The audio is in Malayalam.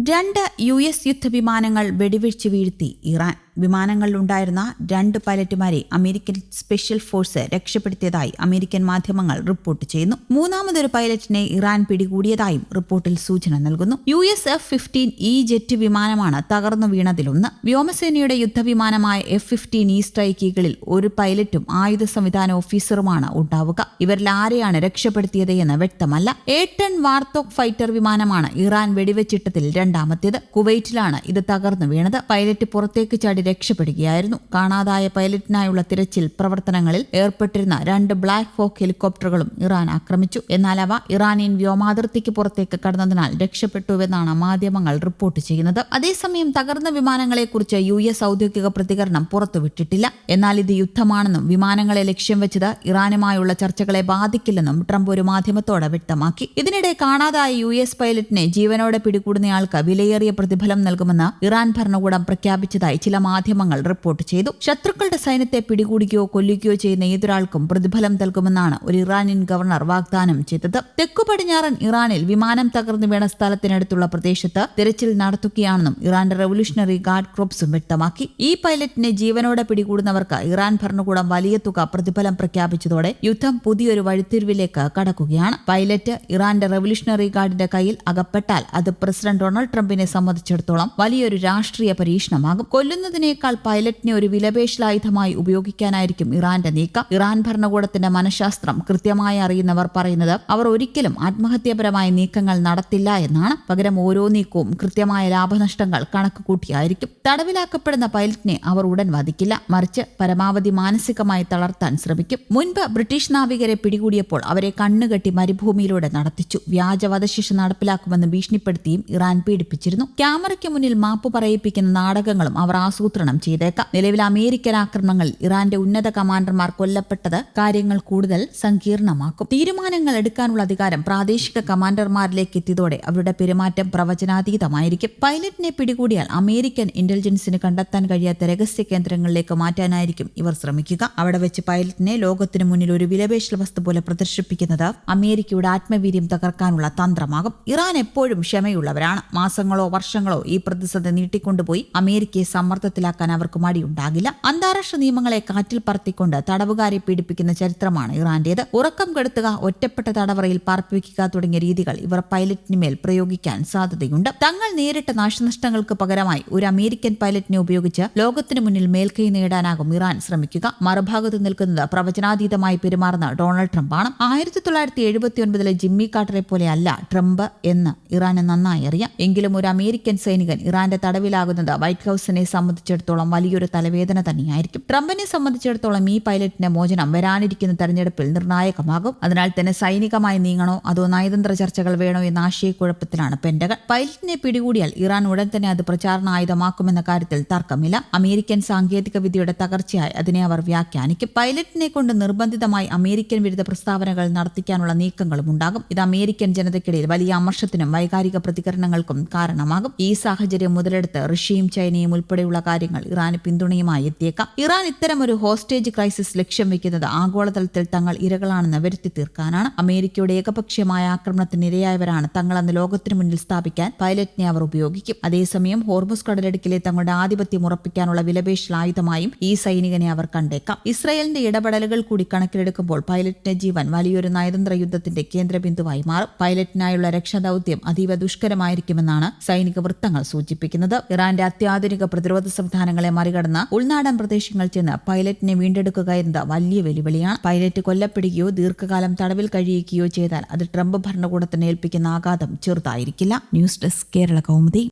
രണ്ട് US യുദ്ധവിമാനങ്ങൾ വെടിവെച്ച് വീഴ്ത്തി ഇറാൻ. വിമാനങ്ങളിലുണ്ടായിരുന്ന 2 പൈലറ്റുമാരെ അമേരിക്കൻ സ്പെഷ്യൽ ഫോഴ്സ് രക്ഷപ്പെടുത്തിയതായി അമേരിക്കൻ മാധ്യമങ്ങൾ റിപ്പോർട്ട് ചെയ്യുന്നു. മൂന്നാമതൊരു പൈലറ്റിനെ ഇറാൻ പിടികൂടിയതായും റിപ്പോർട്ടിൽ സൂചന നൽകുന്നു. US F-15E ജെറ്റ് വിമാനമാണ് തകർന്നു വീണതിലൊന്ന്. വ്യോമസേനയുടെ യുദ്ധവിമാനമായ F-15E സ്ട്രൈക്കികളിൽ ഒരു പൈലറ്റും ആയുധ സംവിധാന ഓഫീസറുമാണ് ഉണ്ടാവുക. ഇവരിൽ ആരെയാണ് രക്ഷപ്പെടുത്തിയത് എന്ന് വ്യക്തമല്ല. A-10 വാർത്തോക് ഫൈറ്റർ വിമാനമാണ് ഇറാൻ വെടിവെച്ചിട്ടതിൽ രണ്ടാമത്തേത്. കുവൈറ്റിലാണ് ഇത് തകർന്നു വീണത്. പൈലറ്റ് പുറത്തേക്ക് ചാടി രക്ഷപ്പെടുകയായിരുന്നു. കാണാതായ പൈലറ്റിനായുള്ള തിരച്ചിൽ പ്രവർത്തനങ്ങളിൽ ഏർപ്പെട്ടിരുന്ന 2 ബ്ലാക്ക് ഹോക്ക് ഹെലികോപ്റ്ററുകളും ഇറാൻ ആക്രമിച്ചു. എന്നാൽ അവ ഇറാനിയൻ വ്യോമാതിർത്തിക്ക് പുറത്തേക്ക് കടന്നതിനാൽ രക്ഷപ്പെട്ടുവെന്നാണ് മാധ്യമങ്ങൾ റിപ്പോർട്ട് ചെയ്യുന്നത്. അതേസമയം തകർന്ന വിമാനങ്ങളെക്കുറിച്ച് US ഔദ്യോഗിക പ്രതികരണം പുറത്തുവിട്ടിട്ടില്ല. എന്നാൽ ഇത് യുദ്ധമാണെന്നും വിമാനങ്ങളെ ലക്ഷ്യം വെച്ചത് ഇറാനുമായുള്ള ചർച്ചകളെ ബാധിക്കില്ലെന്നും ട്രംപ് ഒരു മാധ്യമത്തോട് വ്യക്തമാക്കി. ഇതിനിടെ കാണാതായ US പൈലറ്റിനെ ജീവനോടെ പിടികൂടുന്നയാൾക്ക് വിലയേറിയ പ്രതിഫലം നൽകുമെന്ന് ഇറാൻ ഭരണകൂടം പ്രഖ്യാപിച്ചതായി ചില മാധ്യമങ്ങൾ റിപ്പോർട്ട് ചെയ്തു. ശത്രുക്കളുടെ സൈന്യത്തെ പിടികൂടുകയോ കൊല്ലുകയോ ചെയ്യുന്ന ഏതൊരാൾക്കും പ്രതിഫലം നൽകുമെന്നാണ് ഒരു ഇറാനിയൻ ഗവർണർ വാഗ്ദാനം ചെയ്തത്. തെക്കു പടിഞ്ഞാറൻ ഇറാനിൽ വിമാനം തകർന്നു വീണ സ്ഥലത്തിനടുത്തുള്ള പ്രദേശത്ത് തിരച്ചിൽ നടത്തുകയാണെന്നും ഇറാന്റെ റവല്യൂഷണറി ഗാർഡ് ക്രോപ്സും വ്യക്തമാക്കി. ഈ പൈലറ്റിനെ ജീവനോടെ പിടികൂടുന്നവർക്ക് ഇറാൻ ഭരണകൂടം വലിയ തുക പ്രതിഫലം പ്രഖ്യാപിച്ചതോടെ യുദ്ധം പുതിയൊരു വഴിത്തിരിവിലേക്ക് കടക്കുകയാണ്. പൈലറ്റ് ഇറാന്റെ റവല്യൂഷണറി ഗാർഡിന്റെ കയ്യിൽ അകപ്പെട്ടാൽ അത് പ്രസിഡന്റ് ഡൊണാൾഡ് ട്രംപിനെ സംബന്ധിച്ചിടത്തോളം വലിയൊരു രാഷ്ട്രീയ പരീക്ഷണമാകും. കൊല്ലുന്നതിനേക്കാൾ പൈലറ്റിനെ ഒരു വിലപേശലായുധമായി ഉപയോഗിക്കാനായിരിക്കും ഇറാന്റെ നീക്കം. ഇറാൻ ഭരണകൂടത്തിന്റെ മനഃശാസ്ത്രം കൃത്യമായി അറിയുന്നവർ പറയുന്നത് അവർ ഒരിക്കലും ആത്മഹത്യാപരമായ നീക്കങ്ങൾ നടത്തില്ല എന്നാണ്. പകരം ഓരോ നീക്കവും കൃത്യമായ ലാഭനഷ്ടങ്ങൾ കണക്ക് കൂട്ടിയായിരിക്കും. തടവിലാക്കപ്പെടുന്ന പൈലറ്റിനെ അവർ ഉടൻ വധിക്കില്ല, മറിച്ച് പരമാവധി മാനസികമായി തളർത്താൻ ശ്രമിക്കും. മുൻപ് ബ്രിട്ടീഷ് നാവികരെ പിടികൂടിയപ്പോൾ അവരെ കണ്ണുകെട്ടി മരുഭൂമിയിലൂടെ നടത്തിച്ചു. വ്യാജ വധശിക്ഷ നടപ്പിലാക്കുമെന്ന് ഭീഷണിപ്പെടുത്തിയും ഇറാൻ പീഡിപ്പിച്ചിരുന്നു. ക്യാമറയ്ക്ക് മുന്നിൽ മാപ്പ് പറയിപ്പിക്കുന്ന നാടകങ്ങളും അവർ ആസൂത്രണം ചെയ്തേക്കാം. നിലവിൽ അമേരിക്കൻ ആക്രമണങ്ങളിൽ ഇറാന്റെ ഉന്നത കമാൻഡർമാർ കൊല്ലപ്പെട്ടത് കാര്യങ്ങൾ കൂടുതൽ സങ്കീർണമാക്കും. തീരുമാനങ്ങൾ എടുക്കാനുള്ള അധികാരം പ്രാദേശിക കമാൻഡർമാരിലേക്ക് എത്തിയതോടെ അവരുടെ പെരുമാറ്റം പ്രവചനാതീതമായിരിക്കും. പൈലറ്റിനെ പിടികൂടിയാൽ അമേരിക്കൻ ഇന്റലിജൻസിന് കണ്ടെത്താൻ കഴിയാത്ത രഹസ്യ കേന്ദ്രങ്ങളിലേക്ക് മാറ്റാനായിരിക്കും ഇവർ ശ്രമിക്കുക. അവിടെ വെച്ച് പൈലറ്റിനെ ലോകത്തിനു മുന്നിൽ ഒരു വിലപേശൽ വസ്തു പോലെ പ്രദർശിപ്പിക്കുന്നത് അമേരിക്കയുടെ ആത്മവീര്യം തകർക്കാനുള്ള തന്ത്രമാകും. ഇറാൻ എപ്പോഴും ക്ഷമയുള്ളവരാണ്. മാസങ്ങളോ വർഷങ്ങളോ ഈ പ്രതിസന്ധി നീട്ടിക്കൊണ്ടുപോയി അമേരിക്കയെ സമ്മർദ്ദത്തിലാക്കാൻ അവർക്ക് മടിയുണ്ടാകില്ല. അന്താരാഷ്ട്ര നിയമങ്ങളെ കാറ്റിൽ പറത്തിക്കൊണ്ട് തടവുകാരെ പീഡിപ്പിക്കുന്ന ചരിത്രമാണ് ഇറാന്റേത്. ഉറക്കം കെടുത്തുക, ഒറ്റപ്പെട്ട തടവറയിൽ പാർപ്പിക്കുക തുടങ്ങിയ രീതികൾ ഇവർ പൈലറ്റിനുമേൽ പ്രയോഗിക്കാൻ സാധ്യതയുണ്ട്. തങ്ങൾ നേരിട്ട നാശനഷ്ടങ്ങൾക്ക് പകരമായി ഒരു അമേരിക്കൻ പൈലറ്റിനെ ഉപയോഗിച്ച് ലോകത്തിനു മുന്നിൽ മേൽക്കൈ നേടാനാകും ഇറാൻ ശ്രമിക്കുക. മറുഭാഗത്ത് നിൽക്കുന്നത് പ്രവചനാതീതമായി പെരുമാറുന്ന ഡൊണാൾഡ് ട്രംപാണ്. 1979 ജിമ്മി കാർട്ടറെ പോലെയല്ല ട്രംപ് എന്ന് ഇറാന് നന്നായി അറിയാം. എങ്കിലും ഒരു അമേരിക്കൻ സൈനികൻ ഇറാന്റെ തടവിലാകുന്നത് വൈറ്റ് ഹൌസിനെ സംബന്ധിച്ചിടത്തോളം വലിയൊരു തലവേദന തന്നെയായിരിക്കും. ട്രംപിനെ സംബന്ധിച്ചിടത്തോളം ഈ പൈലറ്റിന്റെ മോചനം വരാനിരിക്കുന്ന തെരഞ്ഞെടുപ്പിൽ നിർണായകമാകും. അതിനാൽ തന്നെ സൈനികമായി നീങ്ങണോ അതോ നയതന്ത്ര ചർച്ചകൾ വേണോ എന്ന ആശയക്കുഴപ്പത്തിലാണ് പെന്റഗൺ. പൈലറ്റിനെ പിടികൂടിയാൽ ഇറാൻ ഉടൻ തന്നെ അത് പ്രചാരണ ആയുധമാക്കുമെന്ന കാര്യത്തിൽ തർക്കമില്ല. അമേരിക്കൻ സാങ്കേതിക വിദ്യയുടെ തകർച്ചയായി അതിനെ അവർ വ്യാഖ്യാനിക്കും. പൈലറ്റിനെ കൊണ്ട് നിർബന്ധിതമായി അമേരിക്കൻ വിരുദ്ധ പ്രസ്താവനകൾ നടത്തിക്കാനുള്ള നീക്കങ്ങളും ഉണ്ടാകും. ഇത് അമേരിക്കൻ ജനതയ്ക്കിടയിൽ വലിയ അമർഷത്തിനും വൈകാരിക പ്രതികരണങ്ങൾക്കും കാരണമാകും. ഈ സാഹചര്യം മുതലെടുത്ത് റഷ്യയും ചൈനയും ഉൾപ്പെടെയുള്ള കാര്യങ്ങൾ ഇറാന് പിന്തുണയുമായി എത്തിയേക്കാം. ഇറാൻ ഇത്തരം ഒരു ഹോസ്റ്റേജ് ക്രൈസിസ് ലക്ഷ്യം വെക്കുന്നത് ആഗോളതലത്തിൽ തങ്ങൾ ഇരകളാണെന്ന് വരുത്തി തീർക്കാനാണ്. അമേരിക്കയുടെ ഏകപക്ഷീയമായ ആക്രമണത്തിന് ഇരയായവരാണ് തങ്ങളെന്ന് ലോകത്തിനു മുന്നിൽ സ്ഥാപിക്കാൻ പൈലറ്റിനെ അവർ ഉപയോഗിക്കും. അതേസമയം ഹോർമുസ് കടലിടുക്കിലെ തങ്ങളുടെ ആധിപത്യം ഉറപ്പിക്കാനുള്ള വിലപേശൽ ആയുധമായും ഈ സൈനികനെ അവർ കണ്ടേക്കാം. ഇസ്രായേലിന്റെ ഇടപെടലുകൾ കൂടി കണക്കിലെടുക്കുമ്പോൾ പൈലറ്റിന്റെ ജീവൻ വലിയൊരു നയതന്ത്ര യുദ്ധത്തിന്റെ കേന്ദ്രബിന്ദുവായി മാറും. പൈലറ്റിനായുള്ള രക്ഷാദൌത്യം അതീവ ദുഷ്കരമായിരിക്കുമെന്നാണ് സൈനിക വൃത്തങ്ങൾ സൂചിപ്പിക്കുന്നത്. ഇറാന്റെ അത്യാധുനിക പ്രതിരോധ സംവിധാനങ്ങളെ മറികടന്ന് ഉൾനാടൻ പ്രദേശങ്ങൾ ചെന്ന് പൈലറ്റിനെ വീണ്ടെടുക്കുക എന്നത് വലിയ വെല്ലുവിളിയാണ്. പൈലറ്റ് കൊല്ലപ്പെടുകയോ ദീർഘകാലം തടവിൽ കഴിയുകയോ ചെയ്താൽ അത് ട്രംപ് ഭരണകൂടത്തിന് ഏൽപ്പിക്കുന്ന ആഘാതം ചെറുതായിരിക്കില്ല. News desk Kerala Kaumudi.